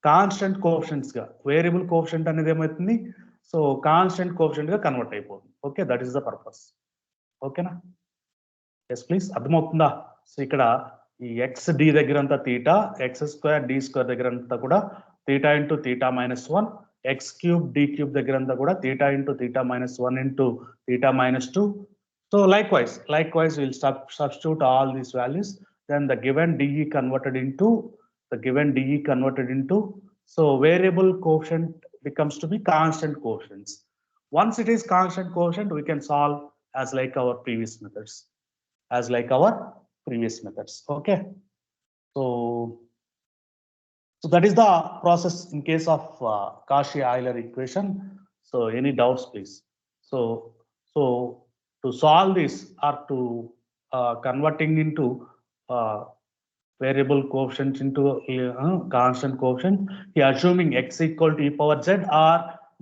constant coefficients గా, variable coefficient అనేది ఏమవుతుంది, so constant coefficient గా convert అయిపోతుంది. Okay, that is the purpose. ఓకేనా? ఎస్ ప్లీజ్, అర్థమవుతుందా? సో ఇక్కడ ఈ ఎక్స్ డి దగ్గర అంతా theta, x square d square దగ్గర అంతా కూడా theta into theta minus 1, x cube d cube దగ్గర అంతా కూడా theta into theta minus 1 into theta minus 2. So likewise we'll substitute all these values, then the given DE converted into so variable coefficient becomes to be constant coefficients. Once it is constant coefficient, we can solve as like our previous methods. Okay. So that is the process in case of Cauchy-Euler equation. So any doubts, please? So to solve this or to converting into variable coefficient into constant coefficient, assuming x equal to e power z or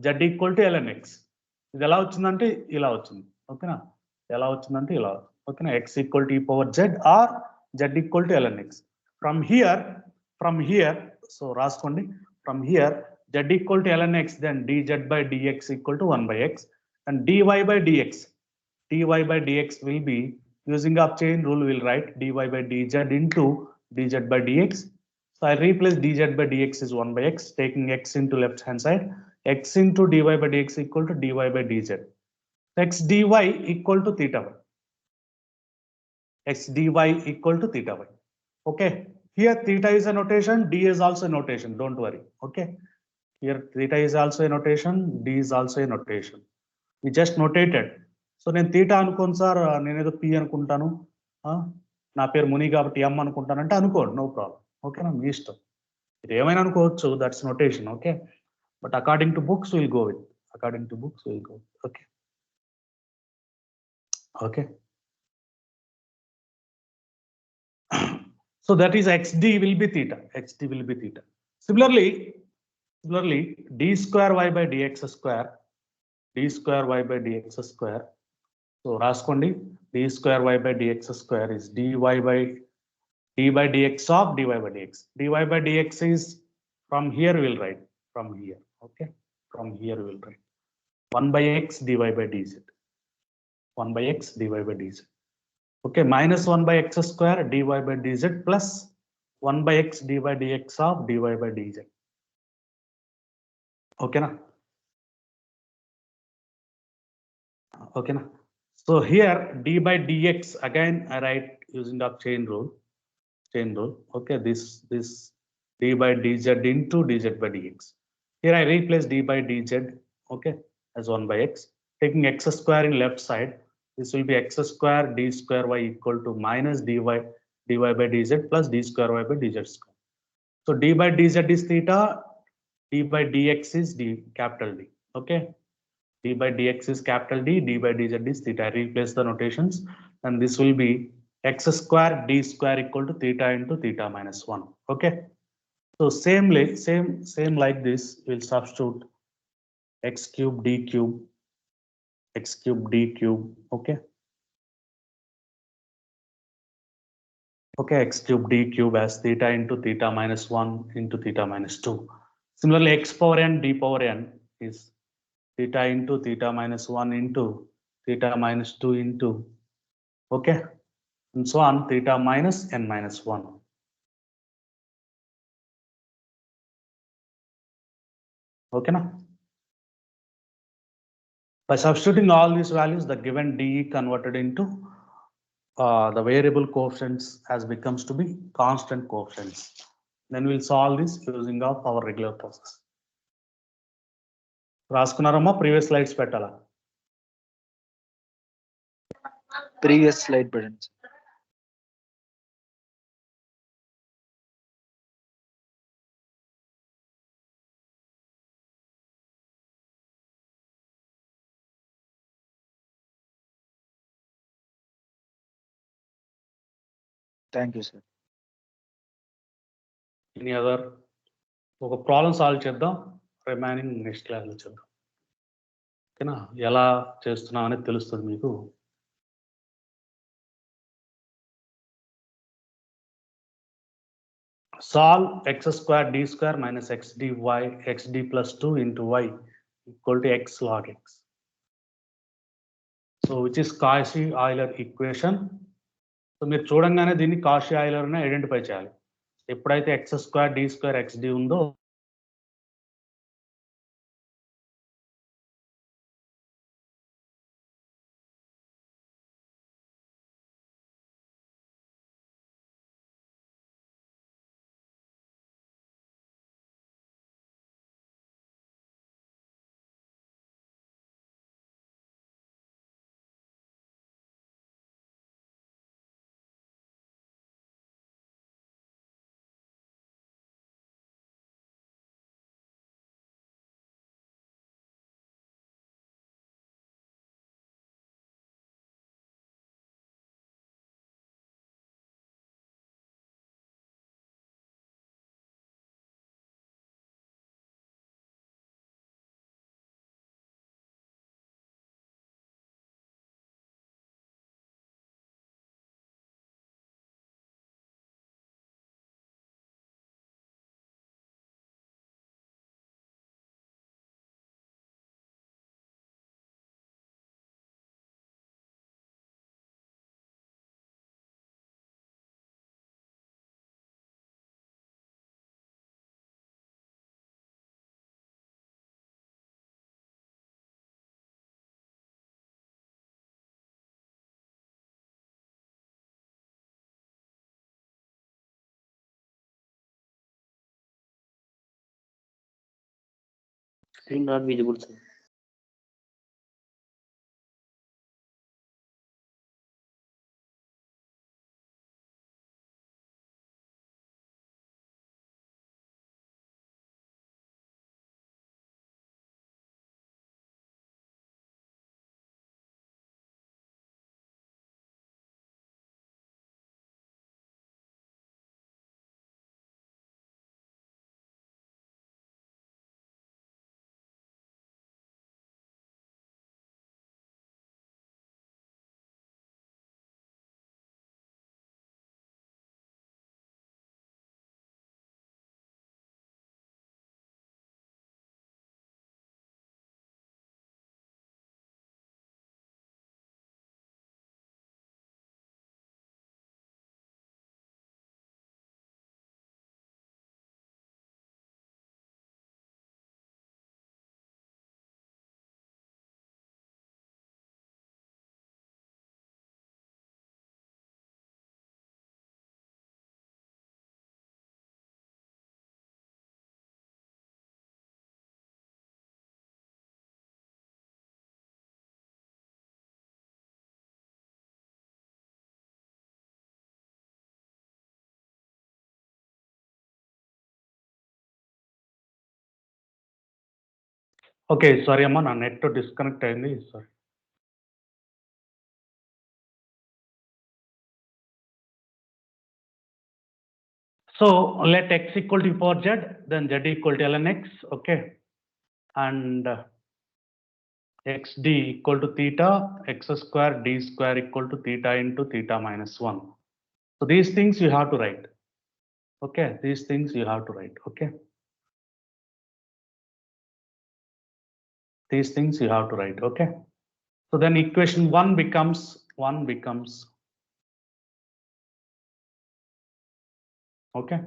z equal to ln x. ఇది ఎలా వచ్చిందంటే ఇలా వచ్చింది. ఓకేనా? ఎలా వచ్చిందంటే ఇలా. ఓకేనా? x equal to e power z or z equal to ln x. From here, so రాసుకోండి. From here, z equal to ln x, then dz by dx equal to 1 by x, and dy by dx will be using up chain rule. Will write dy by dz into dz by dx. So I replace dz by dx is 1 by x, taking x into left hand side. X into dy by dx equal to dy by dz. X dy equal to theta y. X dy equal to theta y. Okay. Here theta is a notation, d is also a notation. Don't worry. Okay. Here theta is also a notation, d is also a notation. We just notated. So నేను theta అనుకోను sir, నేనేదో P అనుకుంటాను, నా పేరు ముని కాబట్టి ఎం అనుకుంటానంటే అనుకోండి, no problem. ఓకేనా? మీ ఇష్టం, మీరు ఏమైనా అనుకోవచ్చు, that's notation. Okay, but according to books will go with okay. Okay, so that is xd will be theta. Similarly d square y by dx square, so రాసుకోండి, d square y by dx square is d by dx of dy by dx. dy by dx is from here we'll write, from here. Okay, from here we'll write 1 by x dy by dz, 1 by x dy by dz. Okay, minus 1 by x square dy by dz plus 1 by x dy by dx of dy by dz. Okay na? Okay na? So here d by dx again I write using the chain rule. Okay, this d by dz into dz by dx. Here I replace d by dz, okay, as 1 by x, taking x square in left side. This will be x square d square y equal to minus dy by dz plus d square y by dz square. So d by dz is theta, d by dx is capital D. Okay, d by dx is capital D, d by dz is theta. I replace the notations, and this will be x square d square equal to theta into theta minus 1. Okay, so same like this, we'll substitute x cube d cube, okay. Okay, x cube d cube as theta into theta minus 1 into theta minus 2. Similarly, x power n d power n is theta into theta minus 1 into theta minus 2 into, okay, and so on, theta minus n minus 1. Okay now? By substituting all these values, the given d converted into the variable coefficients as becomes to be constant coefficients. Then we'll solve this using of our regular process. రాసుకున్నారమ్మా? Previous slides పెట్టాలా? Previous slide పెట్టండి. Thank you sir. Any other? ఒక problem solve చేద్దాం, remaining next క్లాస్లో చేద్దాం. ఓకేనా? ఎలా చేస్తున్నాం అనేది తెలుస్తుంది మీకు. Solve x square d square minus x d plus 2 into y equal to x log x. So which is Cauchy-Euler equation. So మీరు చూడంగానే దీన్ని Cauchy-Euler ని ఐడెంటిఫై చేయాలి. ఎప్పుడైతే x square d square xd ఉందో Screen not visible, sir. Okay, sorry అమ్మా నా net disconnect అయింది sorry. So let x equal to e power z, then z equal to ln x, okay, and xd equal to theta, x square d square equal to theta into theta minus 1. So these things you have to write, okay, these things you have to write, okay, these things you have to write, okay. So then equation 1 becomes okay.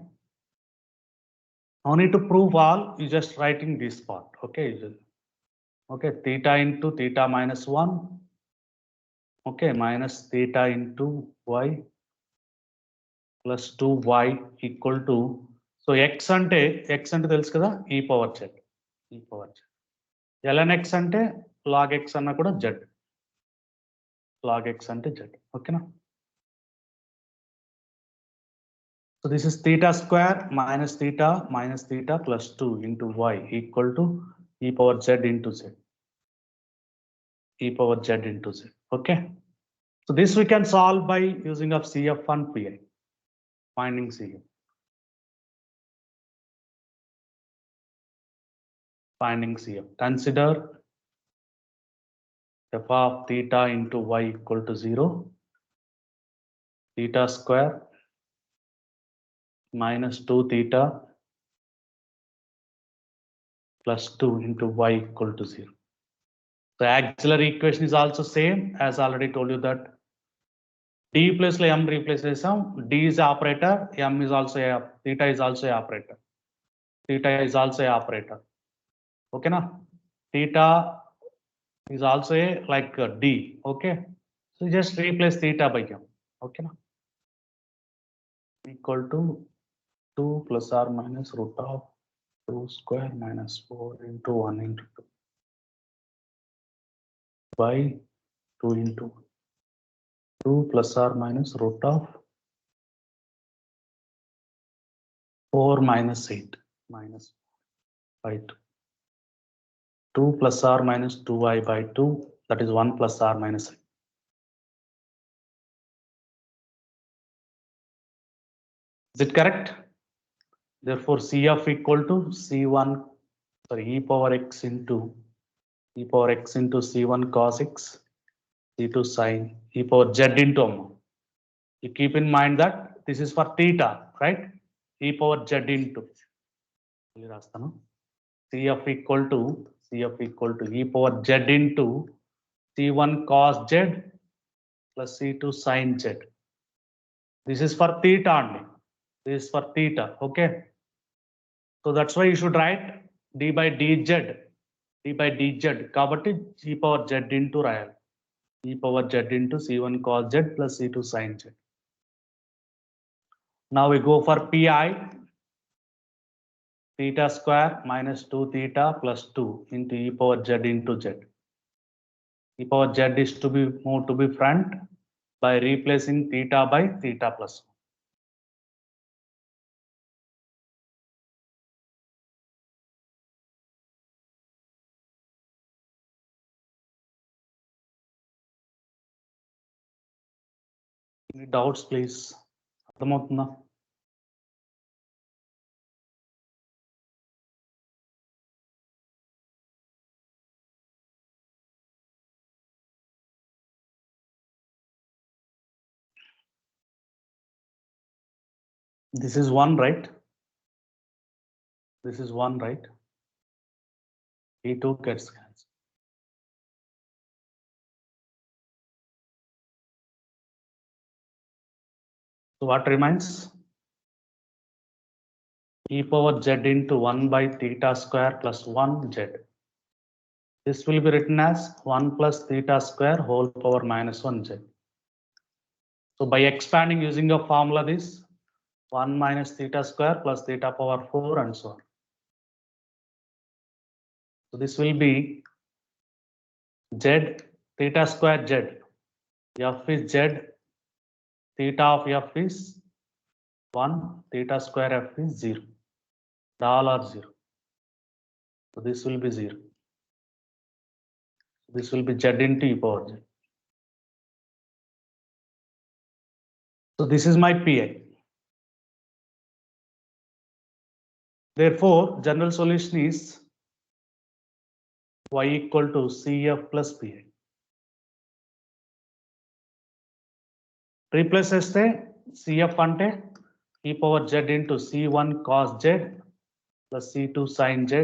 No need to prove all, you just writing this part, okay. Okay, theta into theta minus 1, okay, minus theta into y plus 2y equal to, so x ante తెలుసు కదా e power z, e power z. ln x అంటే log x అన్న కూడా z, log x అంటే z, ఓకేనా. So this is theta square minus theta plus 2 into y equal to e power z into z, e power z into z, okay. So this we can solve by using of CF and PI, finding CF. Finding CF. Consider f of theta into y equal to 0, theta square minus 2 theta plus 2 into y equal to 0. The auxiliary equation is also same as already told you that d plus m replaces some, d is operator, m is also a, theta is also a operator, theta is also a operator, okay na. Theta is also a like a d, okay. So just replace theta by m, okay na, equal to 2 plus or minus root of 2 square minus 4 into 1 into 2 by 2 into 2 plus or minus root of 4 minus 8 minus by 2. 2 plus or minus 2y by 2, that is 1 plus or minus 8. Is it correct? Therefore, CF equal to C1, sorry, e power x into C1 cos x, C2 sin, e power z into m. You keep in mind that this is for theta, right? E power z into CF equal to e power z into C1 cos z plus C2 sin z. This is for theta only. This is for theta, okay. So that's why you should write d by dz, కాబట్టి e power z into రాయాలి, e power z into C1 cos z plus C2 sin z. Now we go for PI. theta square minus 2 theta plus 2 into e power z into z. E power z is to be moved to be front by replacing theta by theta plus 1. Any doubts, please? అర్థమవుతుందా? This is 1, right? This is 1, right? E2 gets cancelled. So what remains? E power z into 1 by theta square plus 1 z. This will be written as 1 plus theta square whole power minus 1 z. So by expanding using a formula, this 1 minus theta square plus theta power 4 and so on. So this will be z theta square z. F is z, theta of f is 1, theta square f is 0. All are 0. So this will be 0. This will be z into e power z. So this is my PI. Therefore, general solution is y equal to CF plus PI. Replace చేస్తే CF అంటే e power z into C1 cos z plus C2 sin z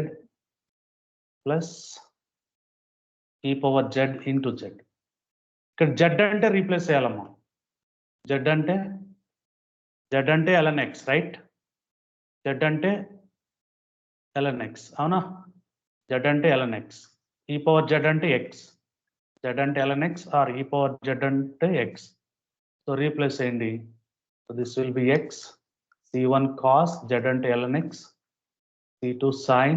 plus e power z into z. ఇక్కడ z అంటే replace చేయాలమ్మా. z అంటే ln x, right? z అంటే ln x, అవునా? z అంటే ln x. e power z అంటే x. z అంటే ln x or e power z అంటే x. So replace చేయండి. So this will be x, C1 cos z అంటే ln x, C2 sin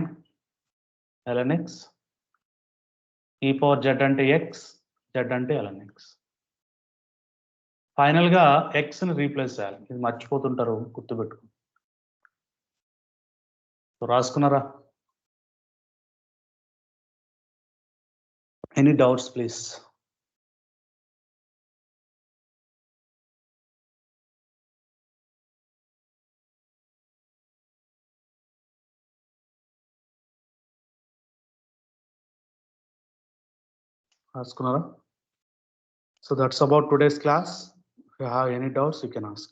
ln x, e power z అంటే x, z అంటే ln x. Final గా x ని replace చేయాలి. ఇది మర్చిపోతుంటారు, గుర్తుపెట్టుకో. సో రాసుకున్నారా? Any doubts please? రాసుకున్నారా? So that's about today's class. If you have any doubts, you can ask.